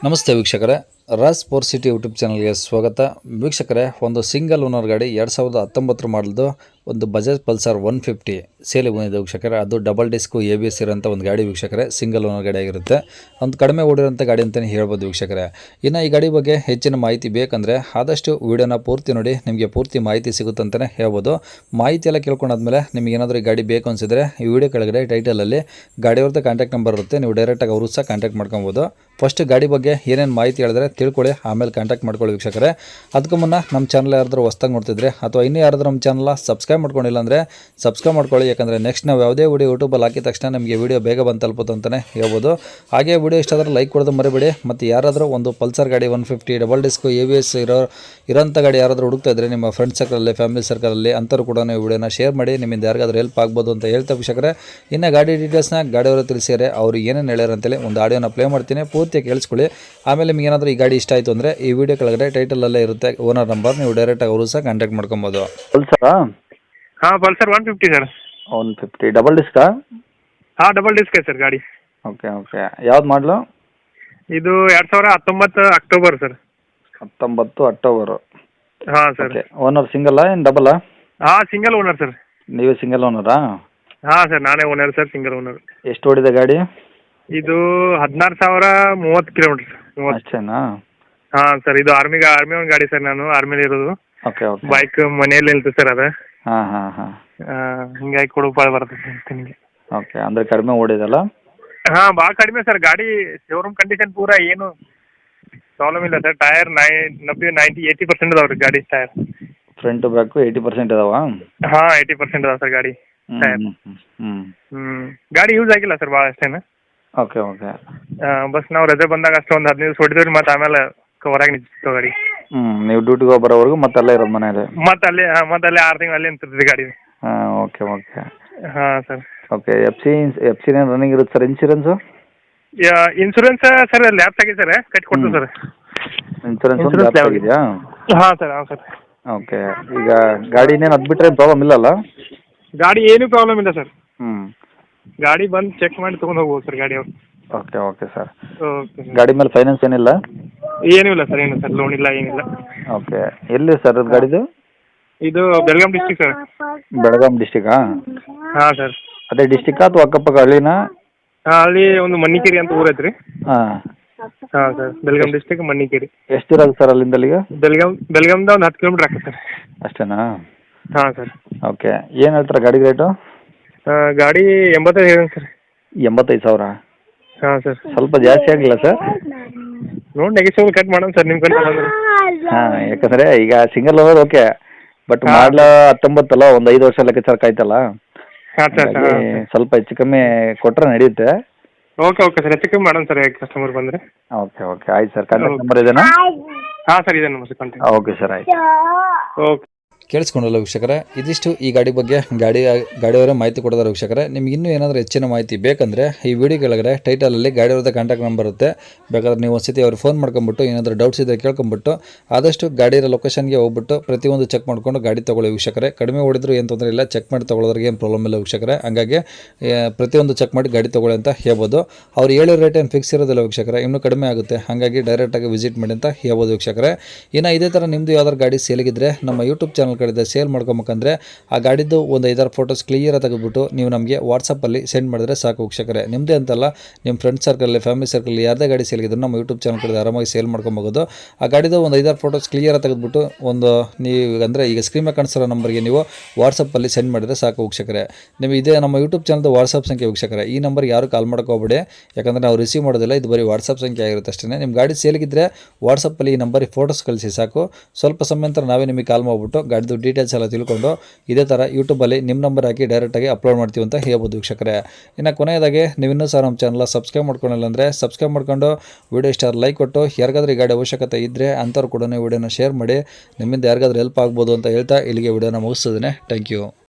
ನಮಸ್ತೆ ವೀಕ್ಷಕರೇ, Raas four city YouTube ಚಾನಲ್ಗೆ ಸ್ವಾಗತ. ವೀಕ್ಷಕರೇ, ಒಂದು ಸಿಂಗಲ್ ಓನರ್ ಗಾಡಿ 2019 ಮಾಡಲ್ದು ಒಂದು ಬಜಾಜ್ ಪಲ್ಸರ್ 150 ಸೇಲಿಗೆ ಬಂದಿದೆ ವೀಕ್ಷಕರೇ. ಅದು ಡಬಲ್ ಡಿಸ್ಕು ABS ಇರೋಂಥ ಒಂದು ಗಾಡಿ ವೀಕ್ಷಕರೇ, ಸಿಂಗಲ್ ಓನರ್ ಗಾಡಿ ಆಗಿರುತ್ತೆ. ಒಂದು ಕಡಿಮೆ ಓಡಿರೋಂಥ ಗಾಡಿ ಅಂತಲೇ ಹೇಳ್ಬೋದು ವೀಕ್ಷಕರೇ. ಇನ್ನು ಈ ಗಾಡಿ ಬಗ್ಗೆ ಹೆಚ್ಚಿನ ಮಾಹಿತಿ ಬೇಕಂದರೆ ಆದಷ್ಟು ವೀಡಿಯೋನ ಪೂರ್ತಿ ನೋಡಿ, ನಿಮಗೆ ಪೂರ್ತಿ ಮಾಹಿತಿ ಸಿಗುತ್ತೆ ಅಂತಲೇ ಹೇಳ್ಬೋದು. ಮಾಹಿತಿ ಎಲ್ಲ ಕೇಳ್ಕೊಂಡಾದ್ಮೇಲೆ ನಿಮಗೆ ಏನಾದರೂ ಈ ಗಾಡಿ ಬೇಕು ಅನಿಸಿದರೆ ಈ ವಿಡಿಯೋ ಕೆಳಗಡೆ ಟೈಟಲಲ್ಲಿ ಗಾಡಿಯವ್ರದ್ದು ಕಾಂಟ್ಯಾಕ್ಟ್ ನಂಬರ್ ಇರುತ್ತೆ, ನೀವು ಡೈರೆಕ್ಟಾಗಿ ಅವರು ಸಹ ಕಾಂಟ್ಯಾಕ್ಟ್ ಮಾಡ್ಕೊಬೋದು. ಫಸ್ಟ್ ಗಾಡಿ ಬಗ್ಗೆ ಏನೇನು ಮಾಹಿತಿ ಹೇಳಿದ್ರೆ ತಿಳ್ಕೊಳ್ಳಿ, ಆಮೇಲೆ ಕಾಂಟ್ಯಾಕ್ಟ್ ಮಾಡ್ಕೊಳ್ಳಿ ವೀಕ್ಷಕರೇ. ಅದಕ್ಕೂ ಮುನ್ನ ನಮ್ಮ ಚಾನಲ್ ಯಾರಾದರೂ ಹೊಸ್ದಾಗಿ ನೋಡ್ತಿದ್ರೆ ಅಥವಾ ಇನ್ನೂ ಯಾರಾದರೂ ನಮ್ಮ ಚಾನಲ್ ಸಬ್ಸ್ಕ್ರೈಬ್ ಮಾಡ್ಕೊಂಡಿಲ್ಲ ಅಂದರೆ ಸಬ್ಸ್ಕ್ರೈಬ್ ಮಾಡ್ಕೊಳ್ಳಿ. ಯಾಕಂದರೆ ನೆಕ್ಸ್ಟ್ ನಾವು ಯಾವುದೇ ವಿಡಿಯೋ ಯೂಟ್ಯೂಬಲ್ಲಿ ಹಾಕಿದ ತಕ್ಷಣ ನಮಗೆ ವಿಡಿಯೋ ಬೇಗ ಬಂದು ತಲುಪುತ್ತೆ ಅಂತಲೇ ಹೇಳ್ಬೋದು. ಹಾಗೆ ವಿಡಿಯೋ ಇಷ್ಟ ಆದರೆ ಲೈಕ್ ಕೊಡೋದು ಮರಿಬೇಡಿ. ಮತ್ತು ಯಾರಾದರೂ ಒಂದು ಪಲ್ಸರ್ ಗಾಡಿ 150 ಡಬಲ್ ಡಿಸ್ಕು ABS ಇರೋಂಥ ಗಾಡಿ ಯಾರಾದರೂ ಹುಡುಕ್ತಾ ಇದ್ದರೆ ನಿಮ್ಮ ಫ್ರೆಂಡ್ ಸರ್ಕಲಲ್ಲಿ, ಫ್ಯಾಮಿಲಿ ಸರ್ಕಲಲ್ಲಿ ಅಂಥವ್ರು ಕೂಡ ನೀವು ವಿಡಿಯೋನ ಶೇರ್ ಮಾಡಿ, ನಿಮ್ಮಿಂದ ಯಾರಿಗಾದ್ರೂ ಹೆಲ್ಪ್ ಆಗ್ಬೋದು ಅಂತ ಹೇಳ್ತಾ ವೀಕ್ಷಕರೇ. ಇನ್ನು ಗಾಡಿ ಡೀಟೇಲ್ಸ್ನ ಗಾಡಿಯವರು ತಿಳಿಸಿದರೆ ಅವರು ಏನೇನು ಹೇಳ್ಯಾರ ಅಂತೇಳಿ ಒಂದು ಆಡಿಯೋನ ಪ್ಲೇ ಮಾಡ್ತೀನಿ, ಪೂರ್ತಿ ಕೇಳಿಸ್ಕೊಳ್ಳಿ. ಆಮೇಲೆ ನಿಮಗೆ ಏನಾದರೂ ಈ ಗಾಡಿ ಇಷ್ಟ ಆಯಿತು ಅಂದರೆ ಈ ವಿಡಿಯೋ ಕೆಳಗಡೆ ಟೈಟಲಲ್ಲೇ ಇರುತ್ತೆ ಓನರ್ ನಂಬರ್, ನೀವು ಡೈರೆಕ್ಟಾಗಿ ಅವರು ಸಹ ಕಾಂಟ್ಯಾಕ್ಟ್ ಮಾಡ್ಕೊಬೋದು. ಪಲ್ಸರಾ? ಹಾಂ ಪಲ್ಸರ್ 150 ಸರ್. 150 ಡಬಲ್ ಡಿಸ್ಕಾ? ಹಾಂ ಡಬಲ್ ಡಿಸ್ಕ್ ಸರ್ ಗಾಡಿ. Okay okay. ಯಾವ್ದು ಮಾಡಲು? ಇದು 2019 ಅಕ್ಟೋಬರ್ ಸರ್. 19 ಅಕ್ಟೋಬರು. ಹಾಂ ಸರ್. ಓಕೆ. ಓನರ್ ಸಿಂಗಲ್ಲಾ ಏನು ಡಬಲ್ಲಾ? ಹಾಂ ಸಿಂಗಲ್ ಓನರ್ ಸರ್. ನೀವೇ ಸಿಂಗಲ್ ಓನರಾ? ಹಾಂ ಸರ್ ನಾನೇ ಓನರ್ ಸರ್, ಸಿಂಗಲ್ ಓನರ್. ಎಷ್ಟು ಓಡಿದೆ ಗಾಡಿ? ಇದು 16,030 ಕಿಲೋಮೀಟರ್. ಅಷ್ಟೇನಾ? ಹಾಂ ಸರ್, ಇದು ಆರ್ಮಿ ಒಂದು ಗಾಡಿ ಸರ್, ನಾನು ಆರ್ಮಿಲಿ ಇರೋದು. Okay okay. ಬೈಕ್ ಮನೆಯಲ್ಲಿ ನಿಲ್ತು ಸರ್ ಅದು. ಹಾಂ ಹಾಂ ಹಾಂ. ಹಿಂಗಾಗಿ ಕೊಡುಪಾಳ ಬರ್ತದೆ ನಿಮಗೆ. ಓಕೆ, ಅಂದರೆ ಕಡಿಮೆ ಓಡಿದಲ್ಲ? ಹಾಂ ಭಾಳ ಕಡಿಮೆ ಸರ್. ಗಾಡಿ ಶೋರೂಮ್ ಕಂಡೀಷನ್ ಪೂರ ಏನು ಪ್ರಾಬ್ಲಮ್ ಇಲ್ಲ ಸರ್. ಟೈರ್ 80% ಅದಾವೆ ರೀ ಗಾಡಿ ಟೈರ್. ಫ್ರಂಟು ಬ್ಯಾಕು 80% ಇದಾವ? ಹಾಂ 80% ಅದಾವೆ ಸರ್ ಗಾಡಿ ಟೈರ್. ಗಾಡಿ ಯೂಸ್ ಆಗಿಲ್ಲ ಸರ್ ಭಾಳ ಅಷ್ಟೇನು. Okay okay. ಬಸ್ ನಾವು ರಜೆ ಬಂದಾಗ ಅಷ್ಟು ಒಂದು 15 ದಿವಸ ಹೊಡಿದೇವ್ರಿ, ಮತ್ತು ಆಮೇಲೆ ಹೊರಗೆ ನಿಂತಿತ್ತು ಗಾಡಿ. ನೀವು ಡ್ಯೂಟಿಗೆ ಹೋಗಿ ಬರೋವರೆಗೂ ಮತ್ತೆ ಅಲ್ಲೇ ಇರೋದು ಮನೇಲಿ? ಮತ್ತೆ ಅಲ್ಲೇ 6 ತಿಂಗಳು ಅಲ್ಲೇ ನಿಂತಿರ್ತೀವಿ ಗಾಡಿ. ಹಾಂ ಓಕೆ ಓಕೆ. ಹಾಂ sir. Okay. F C running ಇರುತ್ತೆ sir? Insurance? Insurance sir lapse ಆಗಿದೆ ಸರ್, ಕಟ್ಟಿ ಕೊಡ್ತೀವಿ ಸರ್. ಇನ್ಶೂರೆನ್ಸ್ ಒಂದು ಲ್ಯಾಪ್ಸ್ ಆಗಿದೆಯಾ? ಹಾಂ ಸರ್. ಹಾಂ ಸರ್. ಓಕೆ. ಈಗ ಗಾಡಿ ಇನ್ನೇನು ಅದು ಬಿಟ್ಟರೆ ಪ್ರಾಬ್ಲಮ್ ಇಲ್ಲಲ್ಲ? ಗಾಡಿ ಏನೂ ಪ್ರಾಬ್ಲಮ್ ಇಲ್ಲ ಸರ್. ಹ್ಞೂ. ಗಾಡಿ ಬಂದು ಚೆಕ್ ಮಾಡಿ ತೊಗೊಂಡು ಹೋಗ್ಬೋದು ಸರ್ ಗಾಡಿ ಅವ್ರು. Okay okay sir. ಓಕೆ. ಗಾಡಿ ಮೇಲೆ ಫೈನಾನ್ಸ್ ಏನಿಲ್ಲ? ಏನೂ ಇಲ್ಲ ಸರ್, ಏನು ಸರ್ ಲೋನ್ ಇಲ್ಲ, ಏನಿಲ್ಲ. ಓಕೆ. ಎಲ್ಲಿ ಸರ್ ಅದು ಗಾಡಿದು? ಇದು ಬೆಳಗಾಂ ಡಿಸ್ಟ್ರಿಕ್ಟ್ ಸರ್. ಬೆಳಗಾಂ ಡಿಸ್ಟಿಕಾ? ಹಾಂ ಸರ್. ಅದೇ ಡಿಸ್ಟಿಕಾ ಅಥವಾ ಅಕ್ಕಪಕ್ಕ ಹಳ್ಳಿನಾ? ಹಾಂ ಅಲ್ಲಿ ಒಂದು ಮಣ್ಣಿಕೇರಿ ಅಂತ ಊರು ಐತ್ರಿ. ಹಾಂ ಹಾಂ ಸರ್, ಬೆಳಗಾಂ ಡಿಸ್ಟ್ರಿಕ್ಟ್ ಮಣ್ಣಿಕೇರಿ. ಎಷ್ಟು ಇರೋದು ಸರ್ ಅಲ್ಲಿಂದ ಅಲ್ಲಿಗೆ? ಬೆಳಗಾಂದ ಒಂದು 10 ಕಿಲೋಮೀಟ್ರ್ ಆಗ್ತದೆ ಸರ್. ಅಷ್ಟೇನಾ? ಹಾಂ ಸರ್. ಓಕೆ. ಏನು ಹೇಳ್ತಾರೆ ಗಾಡಿ ರೇಟು? ಗಾಡಿ 85 ಹೇಳಿ ಸರ್. 85,000? ಹಾಂ ಸರ್. ಸ್ವಲ್ಪ ಜಾಸ್ತಿ ಆಗಿಲ್ಲ ಸರ್? ನೋಡಿ ನೆಗೆಸಿಬಲ್ ಕಟ್ ಮಾಡೋಣ ಸರ್ ನಿಮ್ಮ ಕಡೆ ಬಂದರೆ. ಹಾಂ, ಯಾಕಂದರೆ ಈಗ ಸಿಂಗಲ್ ಓನರ್ ಓಕೆ, ಬಟ್ ಮಾಡಲ 19 ಅಲ್ಲ, ಒಂದು 5 ವರ್ಷ ಲೆಕ್ಕಾಚಾರ ಕಾಯ್ತಲ್ಲ. ಹಾಂ ಸರ್. ಸ್ವಲ್ಪ ಹೆಚ್ಚು ಕಮ್ಮಿ ಕೊಟ್ಟರೆ ನಡೆಯುತ್ತೆ. ಓಕೆ ಓಕೆ ಸರ್, ಹೆಚ್ಚು ಕಮ್ಮಿ ಮಾಡೋಣ ಸರ್ ಕಸ್ಟಮರ್ ಬಂದರೆ. ಓಕೆ ಓಕೆ ಆಯ್ತು ಸರ್. ಕಾಂಟ್ಯಾಕ್ಟ್ ನಂಬರ್ ಇದೆನಾ? ಹಾಂ ಸರ್, ಇದೆ number sir contact. Okay sir, ಆಯ್ತು. ಓಕೆ. ಕೇಳಿಸ್ಕೊಂಡಲ್ಲ ವೀಕ್ಷಕರೇ, ಇದಿಷ್ಟು ಈ ಗಾಡಿ ಬಗ್ಗೆ ಗಾಡಿಯವರೇ ಮಾಹಿತಿ ಕೊಡೋದಾರೆ ವೀಕ್ಷಕರೇ. ನಿಮ್ಗೆ ಇನ್ನೂ ಏನಾದರೂ ಹೆಚ್ಚಿನ ಮಾಹಿತಿ ಬೇಕಂದರೆ ಈ ವಿಡಿಯೋ ಕೆಳಗಡೆ ಟೈಟಲಲ್ಲಿ ಗಾಡಿಯವ್ರದ್ದು ಕಾಂಟ್ಯಾಕ್ಟ್ ನಂಬರ್ ಇರುತ್ತೆ. ಬೇಕಾದ್ರೆ ನೀವು ಒಂದ್ಸತಿ ಅವ್ರಿಗೆ ಫೋನ್ ಮಾಡ್ಕೊಂಬಿಟ್ಟು ಏನಾದರೂ ಡೌಟ್ಸ್ ಇದ್ದರೆ ಕೇಳ್ಕೊಂಬಿಟ್ಟು ಆದಷ್ಟು ಗಾಡಿಯ ಲೊಕೇಶನ್ಗೆ ಹೋಗ್ಬಿಟ್ಟು ಪ್ರತಿಯೊಂದು ಚೆಕ್ ಮಾಡ್ಕೊಂಡು ಗಾಡಿ ತೊಗೊಳ್ಳಿ ವೀಕ್ಷಕರೇ. ಕಡಿಮೆ ಹೊಡಿದ್ರು ಏನು ತೊಂದರೆ ಇಲ್ಲ, ಚೆಕ್ ಮಾಡಿ ತೊಗೊಳೋದ್ರಿಗೆ ಏನು ಪ್ರಾಬ್ಲಮ್ ಇಲ್ಲ ವೀಕ್ಷಕರೇ. ಹಂಗಾಗಿ ಪ್ರತಿಯೊಂದು ಚೆಕ್ ಮಾಡಿ ಗಾಡಿ ತೊಗೊಳ್ಳಿ ಅಂತ ಹೇಳ್ಬೋದು. ಅವ್ರು ಹೇಳೋ ರೇಟ್ ಏನು ಫಿಕ್ಸ್ ಇರೋದಿಲ್ಲ ವೀಕ್ಷಕರೇ, ಇನ್ನೂ ಕಡಿಮೆ ಆಗುತ್ತೆ. ಹಾಗಾಗಿ ಡೈರೆಕ್ಟಾಗಿ ವಿಸಿಟ್ ಮಾಡಿ ಅಂತ ಹೇಳ್ಬೋದು ವೀಕ್ಷಕರೇ. ಇನ್ನು ಇದೇ ಥರ ನಿಮ್ಮದು ಯಾವ್ದಾದ್ರು ಗಾಡಿ ಸೇಲಿಗಿದ್ರೆ ನಮ್ಮ ಯೂಟ್ಯೂಬ್ ಚಾನಲ್ ಕಡೆ ಸೇಲ್ ಮಾಡ್ಕೊಬೇಕಂದ್ರೆ ಆ ಗಾಡಿದು ಒಂದು 5-6 ಫೋಟೋಸ್ ಕ್ಲಿಯರಾಗಿ ತೆಗೆದುಬಿಟ್ಟು ನೀವು ನಮಗೆ ವಾಟ್ಸಪ್ಪಲ್ಲಿ ಸೆಂಡ್ ಮಾಡಿದ್ರೆ ಸಾಕು ವೀಕ್ಷಕರೇ. ನಿಮ್ಮದೇ ಅಂತಲ್ಲ, ನಿಮ್ಮ ಫ್ರೆಂಡ್ ಸರ್ಕಲ್, ಫ್ಯಾಮಿಲಿ ಸರ್ಕಲ್ ಯಾರದೇ ಗಾಡಿ ಸೇಲ್ಗಿದ್ರು ನಮ್ಮ ಯೂಟ್ಯೂಬ್ ಚಾನಲ್ ಕಡೆ ಆರಾಮಾಗಿ ಸೇಲ್ ಮಾಡ್ಕೊಬೋದು. ಆ ಗಾಡಿದು ಒಂದು 5-6 ಫೋಟೋಸ್ ಕ್ಲಿಯರಾಗಿ ತೆಗೆದುಬಿಟ್ಟು ಒಂದು ನೀವು ಅಂದರೆ ಈಗ ಸ್ಕ್ರೀನ್ ಮೇಲೆ ಕಾಣಿಸೋ ನಂಬರ್ಗೆ ನೀವು ವಾಟ್ಸಪ್ಪಲ್ಲಿ ಸೆಂಡ್ ಮಾಡಿದ್ರೆ ಸಾಕು ವೀಕ್ಷಕರೇ. ನೀವು ಇದೇ ನಮ್ಮ ಯೂಟ್ಯೂಬ್ ಚಾನಲ್ದು ವಾಟ್ಸಪ್ ಸಂಖ್ಯೆ ವೀಕ್ಷಕರೇ. ಈ ನಂಬರ್ಗೆ ಯಾರು ಕಾಲ್ ಮಾಡೋಕೋಗ್ಬೇಡಿ, ಯಾಕಂದರೆ ನಾವು ರಿಸೀವ್ ಮಾಡೋದಿಲ್ಲ, ಇದು ಬರೀ ವಾಟ್ಸಪ್ ಸಂಖ್ಯೆ ಆಗಿರುತ್ತೆ ಅಷ್ಟೇ. ನಿಮ್ಮ ಗಾಡಿ ಸೇಲ್ಗಿದ್ರೆ ವಾಟ್ಸಪ್ಪಲ್ಲಿ ಈ ನಂಬರಿಗೆ ಫೋಟೋಸ್ ಕಳಿಸಿ ಸಾಕು. ಸ್ವಲ್ಪ ಸಮಯ ನಂತರ ನಾವೇ ನಿಮಗೆ ಕಾಲ್ ಮಾಡಿಬಿಟ್ಟು ಗಾಡಿದು ಡೀಟೇಲ್ಸ್ ಎಲ್ಲ ತಿಳ್ಕೊಂಡು ಇದೇ ಥರ ಯೂಟ್ಯೂಬಲ್ಲಿ ನಿಮ್ಮ ನಂಬರ್ ಹಾಕಿ ಡೈರೆಕ್ಟಾಗಿ ಅಪ್ಲೋಡ್ ಮಾಡ್ತೀವಿ ಅಂತ ಹೇಳ್ಬೋದು ವೀಕ್ಷಕರೇ. ಇನ್ನು ಕೊನೆಯದಾಗಿ ನೀವಿನ್ನೂ ಸಹ ನಮ್ಮ ಚಾನಲ್ ಸಬ್ಸ್ಕ್ರೈಬ್ ಮಾಡ್ಕೊಂಡಿಲ್ಲ ಅಂದರೆ ಸಬ್ಸ್ಕ್ರೈಬ್ ಮಾಡ್ಕೊಂಡು ವಿಡಿಯೋ ಇಷ್ಟ ಲೈಕ್ ಕೊಟ್ಟು ಯಾರಿಗಾದ್ರೂ ಈ ಗಾಡಿ ಅವಶ್ಯಕತೆ ಇದ್ದರೆ ಅಂಥವ್ರು ಕೂಡ ವಿಡಿಯೋನ ಶೇರ್ ಮಾಡಿ, ನಿಮ್ಮಿಂದ ಯಾರಿಗಾದ್ರೂ ಹೆಲ್ಪ್ ಆಗ್ಬೋದು ಅಂತ ಹೇಳ್ತಾ ಇಲ್ಲಿಗೆ ವಿಡಿಯೋನ ಮುಗಿಸ್ತೇನೆ. Thank you.